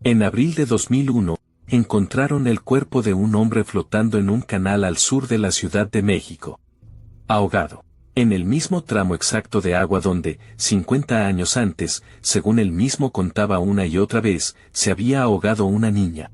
En abril de 2001, encontraron el cuerpo de un hombre flotando en un canal al sur de la Ciudad de México. Ahogado. En el mismo tramo exacto de agua donde, 50 años antes, según él mismo contaba una y otra vez, se había ahogado una niña.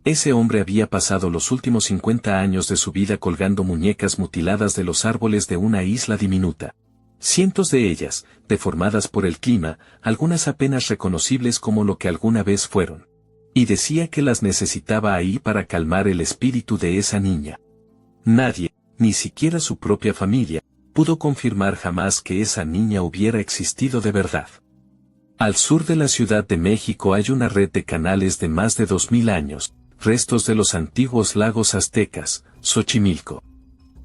Ese hombre había pasado los últimos 50 años de su vida colgando muñecas mutiladas de los árboles de una isla diminuta. Cientos de ellas, deformadas por el clima, algunas apenas reconocibles como lo que alguna vez fueron. Y decía que las necesitaba ahí para calmar el espíritu de esa niña. Nadie, ni siquiera su propia familia, pudo confirmar jamás que esa niña hubiera existido de verdad. Al sur de la Ciudad de México hay una red de canales de más de 2000 años, restos de los antiguos lagos aztecas, Xochimilco.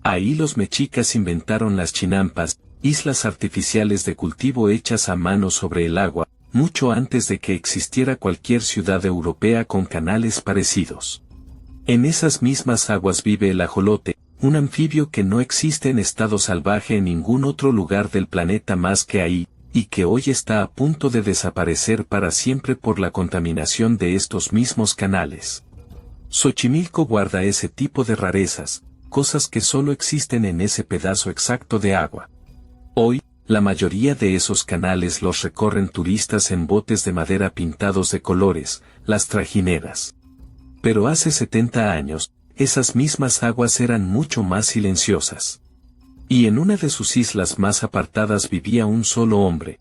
Ahí los mexicas inventaron las chinampas, islas artificiales de cultivo hechas a mano sobre el agua, mucho antes de que existiera cualquier ciudad europea con canales parecidos. En esas mismas aguas vive el ajolote, un anfibio que no existe en estado salvaje en ningún otro lugar del planeta más que ahí, y que hoy está a punto de desaparecer para siempre por la contaminación de estos mismos canales. Xochimilco guarda ese tipo de rarezas, cosas que solo existen en ese pedazo exacto de agua. Hoy, la mayoría de esos canales los recorren turistas en botes de madera pintados de colores, las trajineras. Pero hace 70 años, esas mismas aguas eran mucho más silenciosas. Y en una de sus islas más apartadas vivía un solo hombre.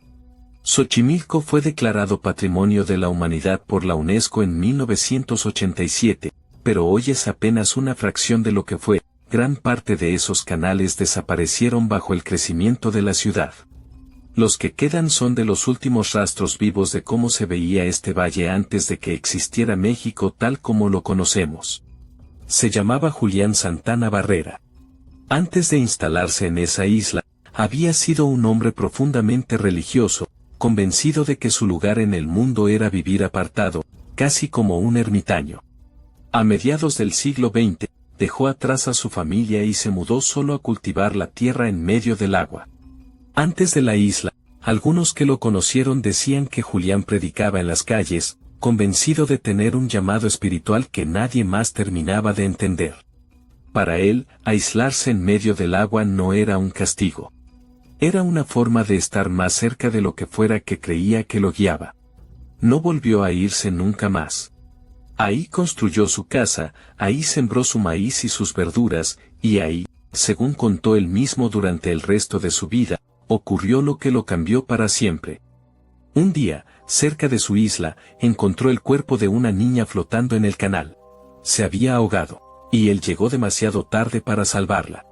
Xochimilco fue declarado Patrimonio de la Humanidad por la UNESCO en 1987, pero hoy es apenas una fracción de lo que fue. Gran parte de esos canales desaparecieron bajo el crecimiento de la ciudad. Los que quedan son de los últimos rastros vivos de cómo se veía este valle antes de que existiera México tal como lo conocemos. Se llamaba Julián Santana Barrera. Antes de instalarse en esa isla, había sido un hombre profundamente religioso, convencido de que su lugar en el mundo era vivir apartado, casi como un ermitaño. A mediados del siglo XX, dejó atrás a su familia y se mudó solo a cultivar la tierra en medio del agua. Antes de la isla, algunos que lo conocieron decían que Julián predicaba en las calles, convencido de tener un llamado espiritual que nadie más terminaba de entender. Para él, aislarse en medio del agua no era un castigo. Era una forma de estar más cerca de lo que fuera que creía que lo guiaba. No volvió a irse nunca más. Ahí construyó su casa, ahí sembró su maíz y sus verduras, y ahí, según contó él mismo durante el resto de su vida, ocurrió lo que lo cambió para siempre. Un día, cerca de su isla, encontró el cuerpo de una niña flotando en el canal. Se había ahogado, y él llegó demasiado tarde para salvarla.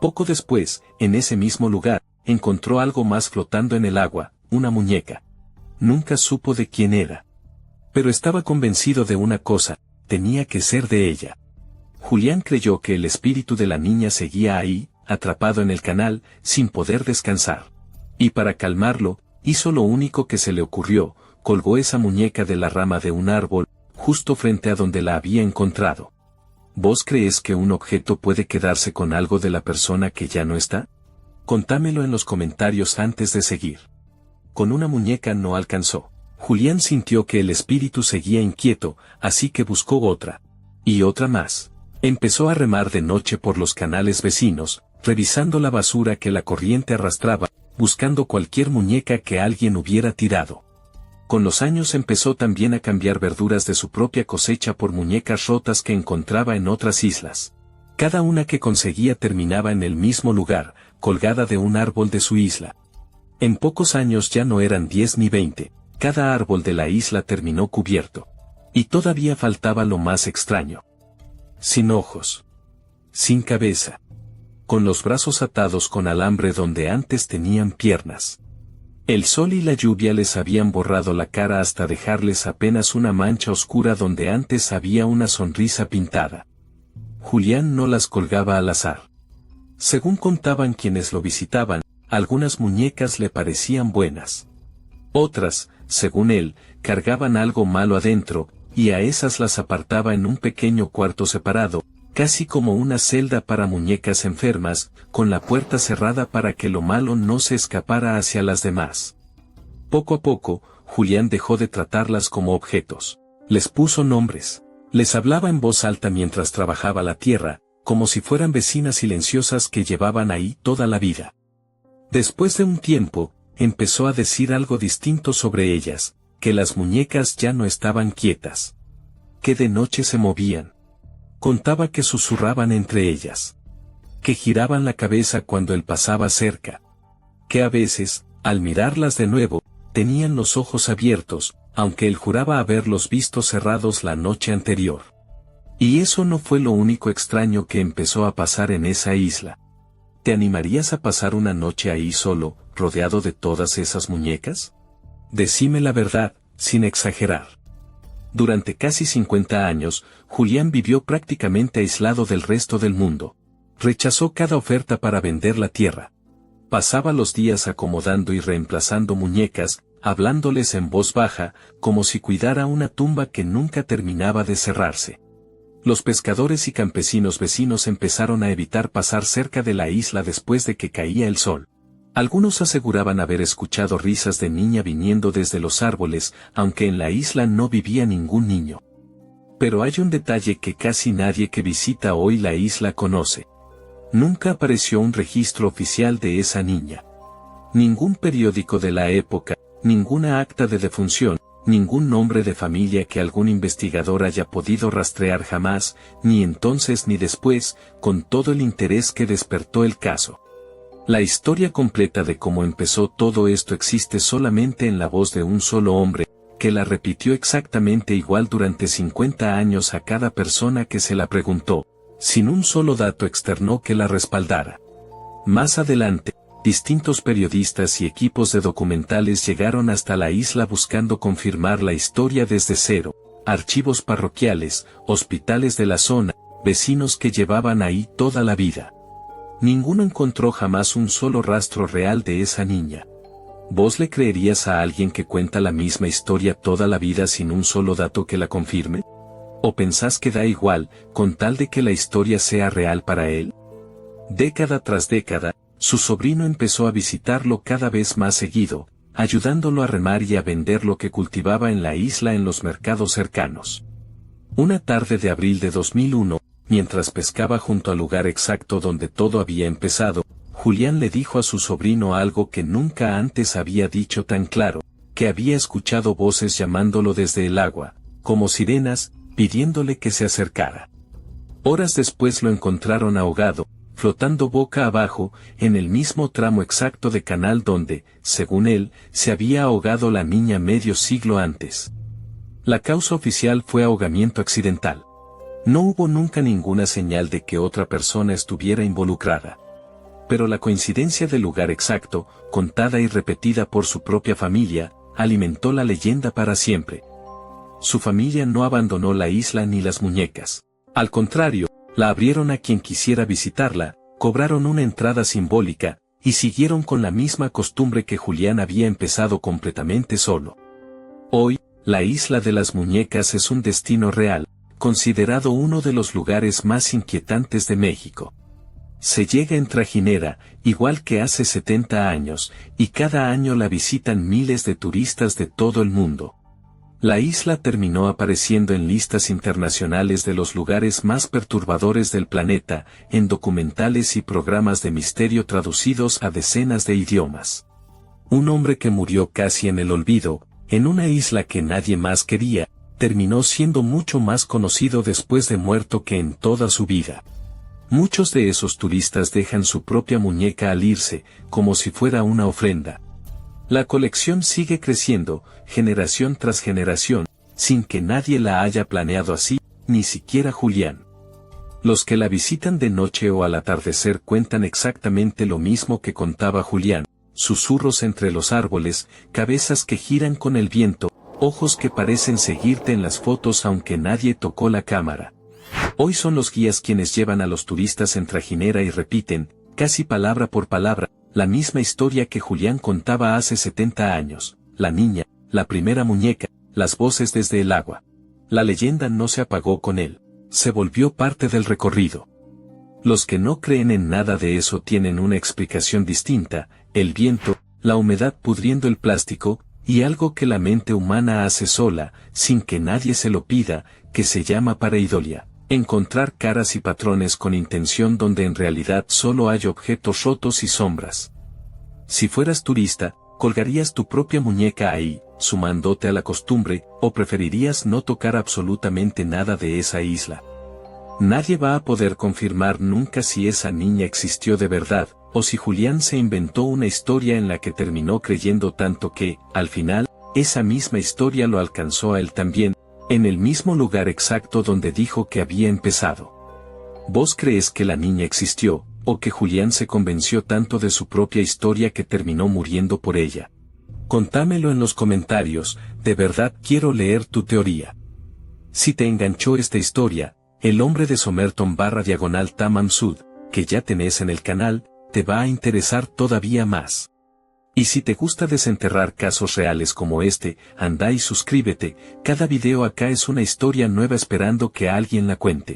Poco después, en ese mismo lugar, encontró algo más flotando en el agua, una muñeca. Nunca supo de quién era. Pero estaba convencido de una cosa, tenía que ser de ella. Julián creyó que el espíritu de la niña seguía ahí, atrapado en el canal, sin poder descansar. Y para calmarlo, hizo lo único que se le ocurrió, colgó esa muñeca de la rama de un árbol, justo frente a donde la había encontrado. ¿Vos crees que un objeto puede quedarse con algo de la persona que ya no está? Contámelo en los comentarios antes de seguir. Con una muñeca no alcanzó. Julián sintió que el espíritu seguía inquieto, así que buscó otra. Y otra más. Empezó a remar de noche por los canales vecinos, revisando la basura que la corriente arrastraba, buscando cualquier muñeca que alguien hubiera tirado. Con los años empezó también a cambiar verduras de su propia cosecha por muñecas rotas que encontraba en otras islas. Cada una que conseguía terminaba en el mismo lugar, colgada de un árbol de su isla. En pocos años ya no eran 10 ni 20. Cada árbol de la isla terminó cubierto. Y todavía faltaba lo más extraño. Sin ojos. Sin cabeza. Con los brazos atados con alambre donde antes tenían piernas. El sol y la lluvia les habían borrado la cara hasta dejarles apenas una mancha oscura donde antes había una sonrisa pintada. Julián no las colgaba al azar. Según contaban quienes lo visitaban, algunas muñecas le parecían buenas. Otras, según él, cargaban algo malo adentro, y a esas las apartaba en un pequeño cuarto separado, casi como una celda para muñecas enfermas, con la puerta cerrada para que lo malo no se escapara hacia las demás. Poco a poco, Julián dejó de tratarlas como objetos. Les puso nombres. Les hablaba en voz alta mientras trabajaba la tierra, como si fueran vecinas silenciosas que llevaban ahí toda la vida. Después de un tiempo, empezó a decir algo distinto sobre ellas, que las muñecas ya no estaban quietas. Que de noche se movían. Contaba que susurraban entre ellas. Que giraban la cabeza cuando él pasaba cerca. Que a veces, al mirarlas de nuevo, tenían los ojos abiertos, aunque él juraba haberlos visto cerrados la noche anterior. Y eso no fue lo único extraño que empezó a pasar en esa isla. ¿Te animarías a pasar una noche ahí solo, rodeado de todas esas muñecas? Decime la verdad, sin exagerar. Durante casi 50 años, Julián vivió prácticamente aislado del resto del mundo. Rechazó cada oferta para vender la tierra. Pasaba los días acomodando y reemplazando muñecas, hablándoles en voz baja, como si cuidara una tumba que nunca terminaba de cerrarse. Los pescadores y campesinos vecinos empezaron a evitar pasar cerca de la isla después de que caía el sol. Algunos aseguraban haber escuchado risas de niña viniendo desde los árboles, aunque en la isla no vivía ningún niño. Pero hay un detalle que casi nadie que visita hoy la isla conoce. Nunca apareció un registro oficial de esa niña. Ningún periódico de la época, ninguna acta de defunción, ningún nombre de familia que algún investigador haya podido rastrear jamás, ni entonces ni después, con todo el interés que despertó el caso. La historia completa de cómo empezó todo esto existe solamente en la voz de un solo hombre, que la repitió exactamente igual durante 50 años a cada persona que se la preguntó, sin un solo dato externo que la respaldara. Más adelante, distintos periodistas y equipos de documentales llegaron hasta la isla buscando confirmar la historia desde cero, archivos parroquiales, hospitales de la zona, vecinos que llevaban ahí toda la vida. Ninguno encontró jamás un solo rastro real de esa niña. ¿Vos le creerías a alguien que cuenta la misma historia toda la vida sin un solo dato que la confirme? ¿O pensás que da igual, con tal de que la historia sea real para él? Década tras década, su sobrino empezó a visitarlo cada vez más seguido, ayudándolo a remar y a vender lo que cultivaba en la isla en los mercados cercanos. Una tarde de abril de 2001, mientras pescaba junto al lugar exacto donde todo había empezado, Julián le dijo a su sobrino algo que nunca antes había dicho tan claro, que había escuchado voces llamándolo desde el agua, como sirenas, pidiéndole que se acercara. Horas después lo encontraron ahogado, flotando boca abajo, en el mismo tramo exacto de canal donde, según él, se había ahogado la niña medio siglo antes. La causa oficial fue ahogamiento accidental. No hubo nunca ninguna señal de que otra persona estuviera involucrada. Pero la coincidencia del lugar exacto, contada y repetida por su propia familia, alimentó la leyenda para siempre. Su familia no abandonó la isla ni las muñecas. Al contrario, la abrieron a quien quisiera visitarla, cobraron una entrada simbólica, y siguieron con la misma costumbre que Julián había empezado completamente solo. Hoy, la isla de las muñecas es un destino real, considerado uno de los lugares más inquietantes de México. Se llega en trajinera, igual que hace 70 años, y cada año la visitan miles de turistas de todo el mundo. La isla terminó apareciendo en listas internacionales de los lugares más perturbadores del planeta, en documentales y programas de misterio traducidos a decenas de idiomas. Un hombre que murió casi en el olvido, en una isla que nadie más quería, terminó siendo mucho más conocido después de muerto que en toda su vida. Muchos de esos turistas dejan su propia muñeca al irse, como si fuera una ofrenda. La colección sigue creciendo, generación tras generación, sin que nadie la haya planeado así, ni siquiera Julián. Los que la visitan de noche o al atardecer cuentan exactamente lo mismo que contaba Julián: susurros entre los árboles, cabezas que giran con el viento, ojos que parecen seguirte en las fotos aunque nadie tocó la cámara. Hoy son los guías quienes llevan a los turistas en trajinera y repiten, casi palabra por palabra, la misma historia que Julián contaba hace 70 años, la niña, la primera muñeca, las voces desde el agua. La leyenda no se apagó con él, se volvió parte del recorrido. Los que no creen en nada de eso tienen una explicación distinta: el viento, la humedad pudriendo el plástico, y algo que la mente humana hace sola, sin que nadie se lo pida, que se llama pareidolia. Encontrar caras y patrones con intención donde en realidad solo hay objetos rotos y sombras. Si fueras turista, ¿colgarías tu propia muñeca ahí, sumándote a la costumbre, o preferirías no tocar absolutamente nada de esa isla? Nadie va a poder confirmar nunca si esa niña existió de verdad, o si Julián se inventó una historia en la que terminó creyendo tanto que, al final, esa misma historia lo alcanzó a él también, en el mismo lugar exacto donde dijo que había empezado. ¿Vos crees que la niña existió, o que Julián se convenció tanto de su propia historia que terminó muriendo por ella? Contámelo en los comentarios, de verdad quiero leer tu teoría. Si te enganchó esta historia, El hombre de Somerton // Tamam Sud, que ya tenés en el canal, te va a interesar todavía más. Y si te gusta desenterrar casos reales como este, anda y suscríbete, cada video acá es una historia nueva esperando que alguien la cuente.